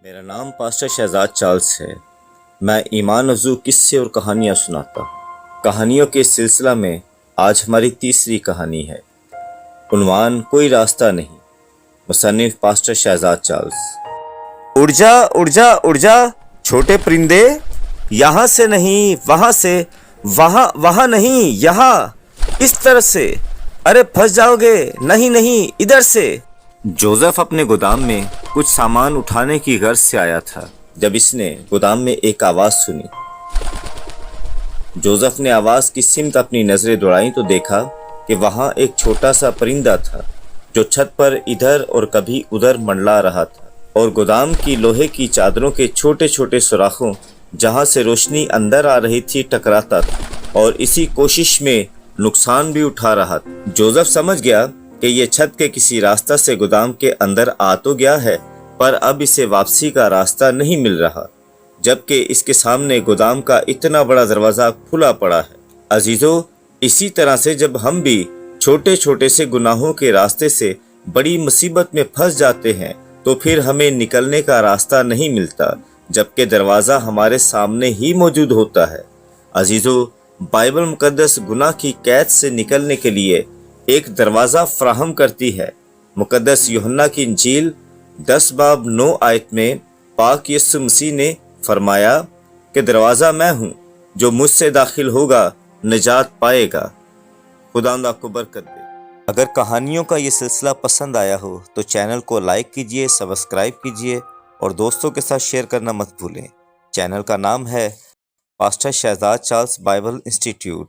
मेरा नाम pastor Shahzad Charles है। मैं ईमान अफज़ू किस्से और कहानियाँ सुनाता। कहानियों के सिलसिला में आज हमारी तीसरी कहानी है। उन्वान कोई रास्ता नहीं। मुसन्निफ पास्टर शहजाद चार्ल्स। उड़ जा उड़ जा उड़ जा छोटे परिंदे, यहाँ से नहीं वहाँ से, वहाँ वहाँ नहीं यहाँ, इस तरह से, अरे फंस जाओगे, नहीं नहीं इधर से। जोसेफ अपने गोदाम में कुछ सामान उठाने की गर्ज से आया था जब इसने गोदाम में एक आवाज सुनी। जोसेफ ने आवाज की सिमत अपनी नजरें दौड़ाई तो देखा कि वहां एक छोटा सा परिंदा था जो छत पर इधर और कभी उधर मंडला रहा था और गोदाम की लोहे की चादरों के छोटे छोटे सुराखों जहां से रोशनी अंदर आ रही थी टकराता था और इसी कोशिश में नुकसान भी उठा रहा था। जोसेफ समझ गया कि ये छत के किसी रास्ता से गोदाम के अंदर आ तो गया है, पर अब इसे वापसी का रास्ता नहीं मिल रहा, जबकि इसके सामने गोदाम का इतना बड़ा दरवाजा खुला पड़ा है। अजीजों, इसी तरह से जब हम भी छोटे छोटे से गुनाहों के रास्ते से बड़ी मुसीबत में फंस जाते हैं तो फिर हमें निकलने का रास्ता नहीं मिलता, जबकि दरवाजा हमारे सामने ही मौजूद होता है। अजीजों, बाइबल मुकद्दस गुनाह की कैद से निकलने के लिए एक दरवाज़ा फ्राहम करती है। मुकद्दस यूहन्ना की इंजील 10 बाब 9 आयत में पाक यीशु मसीह ने फरमाया कि दरवाज़ा मैं हूँ, जो मुझसे दाखिल होगा निजात पाएगा। खुदावंद आपको बरकत दे। अगर कहानियों का ये सिलसिला पसंद आया हो तो चैनल को लाइक कीजिए, सब्सक्राइब कीजिए और दोस्तों के साथ शेयर करना मत भूलें। चैनल का नाम है pastor Shahzad Charles Bible institute.